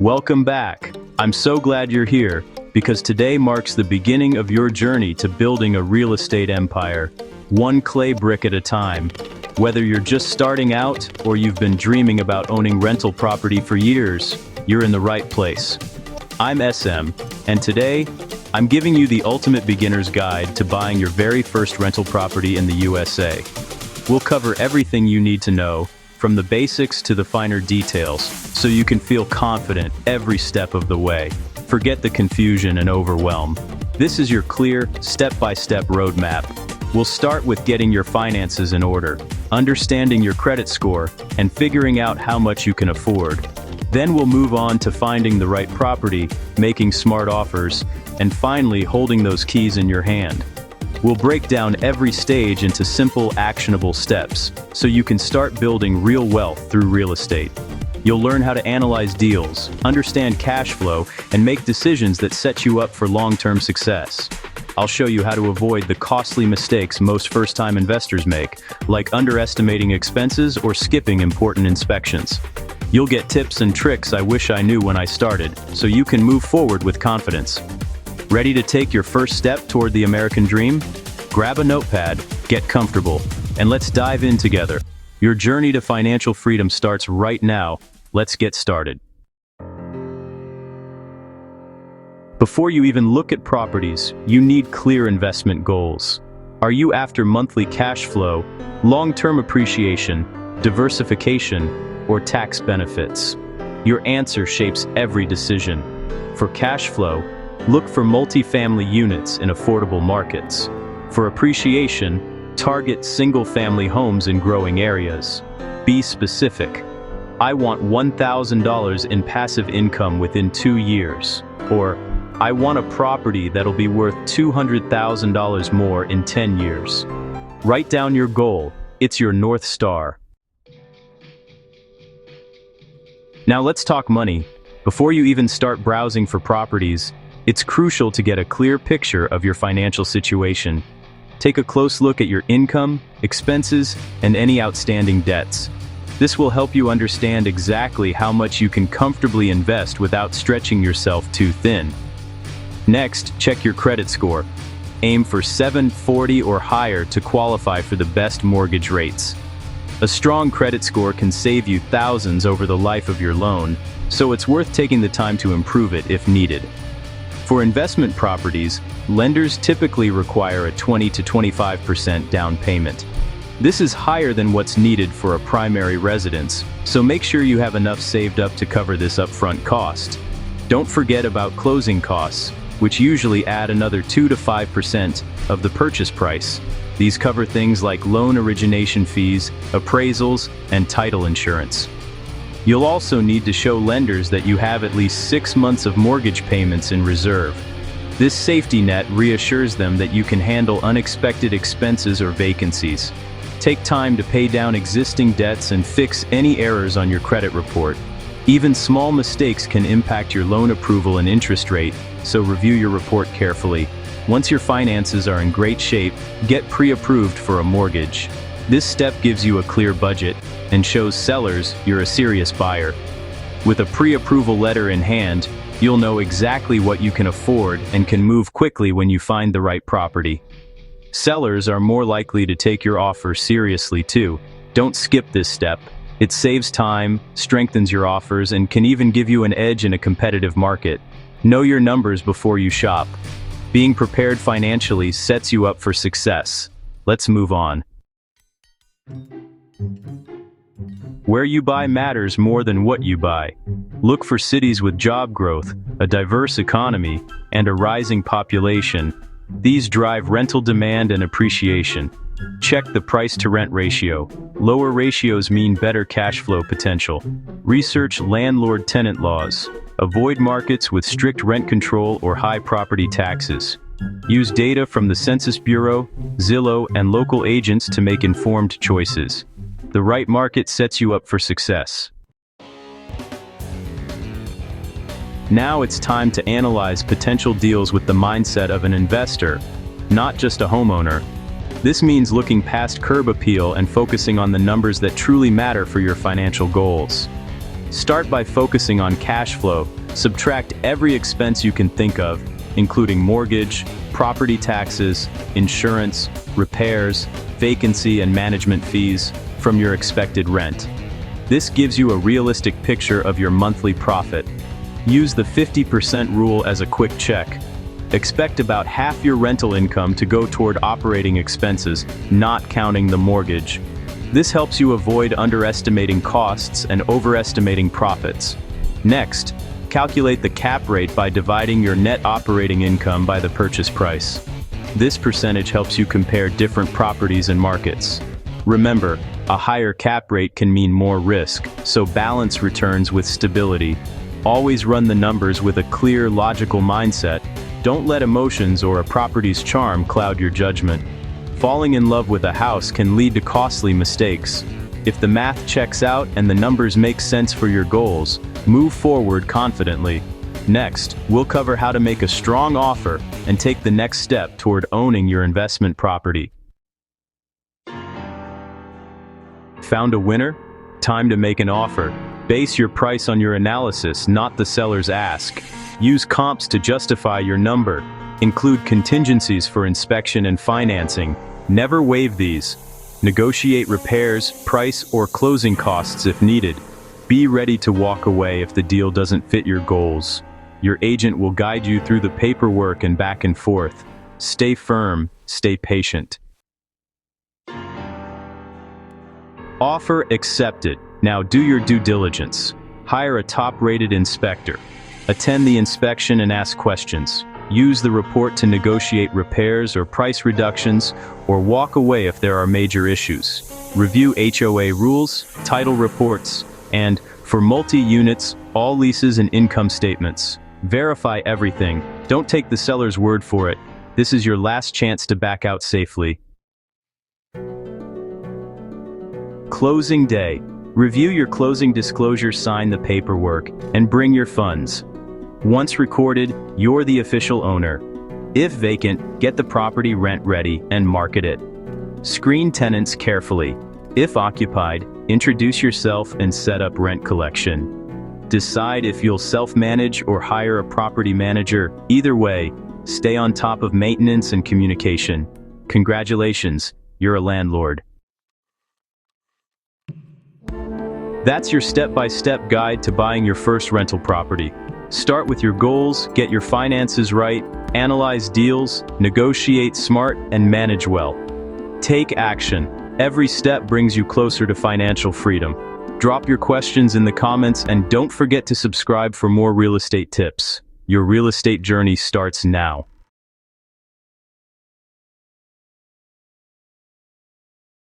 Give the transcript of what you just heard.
Welcome back. I'm so glad you're here, because today marks the beginning of your journey to building a real estate empire, one clay brick at a time. Whether you're just starting out or you've been dreaming about owning rental property for years, you're in the right place. I'm SM, and today, I'm giving you the ultimate beginner's guide to buying your very first rental property in the USA. We'll cover everything you need to know, from the basics to the finer details, so you can feel confident every step of the way. Forget the confusion and overwhelm. This is your clear, step-by-step roadmap. We'll start with getting your finances in order, understanding your credit score, and figuring out how much you can afford. Then we'll move on to finding the right property, making smart offers, and finally holding those keys in your hand. We'll break down every stage into simple, actionable steps, so you can start building real wealth through real estate. You'll learn how to analyze deals, understand cash flow, and make decisions that set you up for long-term success. I'll show you how to avoid the costly mistakes most first-time investors make, like underestimating expenses or skipping important inspections. You'll get tips and tricks I wish I knew when I started, so you can move forward with confidence. Ready to take your first step toward the American dream? Grab a notepad, get comfortable, and let's dive in together. Your journey to financial freedom starts right now. Let's get started. Before you even look at properties, you need clear investment goals. Are you after monthly cash flow, long-term appreciation, diversification, or tax benefits? Your answer shapes every decision. For cash flow, look for multifamily units in affordable markets. For appreciation, target single-family homes in growing areas. Be specific. I want $1,000 in passive income within 2 years. Or, I want a property that'll be worth $200,000 more in 10 years. Write down your goal. It's your North Star. Now let's talk money. Before you even start browsing for properties, it's crucial to get a clear picture of your financial situation. Take a close look at your income, expenses, and any outstanding debts. This will help you understand exactly how much you can comfortably invest without stretching yourself too thin. Next, check your credit score. Aim for 740 or higher to qualify for the best mortgage rates. A strong credit score can save you thousands over the life of your loan, so it's worth taking the time to improve it if needed. For investment properties, lenders typically require a 20 to 25% down payment. This is higher than what's needed for a primary residence, so make sure you have enough saved up to cover this upfront cost. Don't forget about closing costs, which usually add another 2 to 5% of the purchase price. These cover things like loan origination fees, appraisals, and title insurance. You'll also need to show lenders that you have at least 6 months of mortgage payments in reserve. This safety net reassures them that you can handle unexpected expenses or vacancies. Take time to pay down existing debts and fix any errors on your credit report. Even small mistakes can impact your loan approval and interest rate, so review your report carefully. Once your finances are in great shape, get pre-approved for a mortgage. This step gives you a clear budget and shows sellers you're a serious buyer. With a pre-approval letter in hand, you'll know exactly what you can afford and can move quickly when you find the right property. Sellers are more likely to take your offer seriously too. Don't skip this step. It saves time, strengthens your offers, and can even give you an edge in a competitive market. Know your numbers before you shop. Being prepared financially sets you up for success. Let's move on. Where you buy matters more than what you buy. Look for cities with job growth, a diverse economy, and a rising population. These drive rental demand and appreciation. Check the price-to-rent ratio. Lower ratios mean better cash flow potential. Research landlord-tenant laws. Avoid markets with strict rent control or high property taxes. Use data from the Census Bureau, Zillow, and local agents to make informed choices. The right market sets you up for success. Now it's time to analyze potential deals with the mindset of an investor, not just a homeowner. This means looking past curb appeal and focusing on the numbers that truly matter for your financial goals. Start by focusing on cash flow. Subtract every expense you can think of, including mortgage, property taxes, insurance, repairs, vacancy and management fees, from your expected rent. This gives you a realistic picture of your monthly profit. Use the 50% rule as a quick check. Expect about half your rental income to go toward operating expenses, not counting the mortgage. This helps you avoid underestimating costs and overestimating profits. Next, calculate the cap rate by dividing your net operating income by the purchase price. This percentage helps you compare different properties and markets. Remember, a higher cap rate can mean more risk, so balance returns with stability. Always run the numbers with a clear, logical mindset. Don't let emotions or a property's charm cloud your judgment. Falling in love with a house can lead to costly mistakes. If the math checks out and the numbers make sense for your goals, move forward confidently. Next, we'll cover how to make a strong offer and take the next step toward owning your investment property. Found a winner? Time to make an offer. Base your price on your analysis, not the seller's ask. Use comps to justify your number. Include contingencies for inspection and financing. Never waive these. Negotiate repairs, price, or closing costs if needed. Be ready to walk away if the deal doesn't fit your goals. Your agent will guide you through the paperwork and back and forth. Stay firm, stay patient. Offer accepted. Now do your due diligence. Hire a top-rated inspector. Attend the inspection and ask questions. Use the report to negotiate repairs or price reductions, or walk away if there are major issues. Review HOA rules, title reports, and, for multi-units, all leases and income statements. Verify everything. Don't take the seller's word for it. This is your last chance to back out safely. Closing day. Review your closing disclosure, sign the paperwork, and bring your funds. Once recorded, you're the official owner. If vacant, get the property rent ready and market it. Screen tenants carefully. If occupied, introduce yourself and set up rent collection. Decide if you'll self-manage or hire a property manager. Either way, stay on top of maintenance and communication. Congratulations, you're a landlord. That's your step-by-step guide to buying your first rental property. Start with your goals, get your finances right, analyze deals, negotiate smart, and manage well. Take action. Every step brings you closer to financial freedom. Drop your questions in the comments and don't forget to subscribe for more real estate tips. Your real estate journey starts now.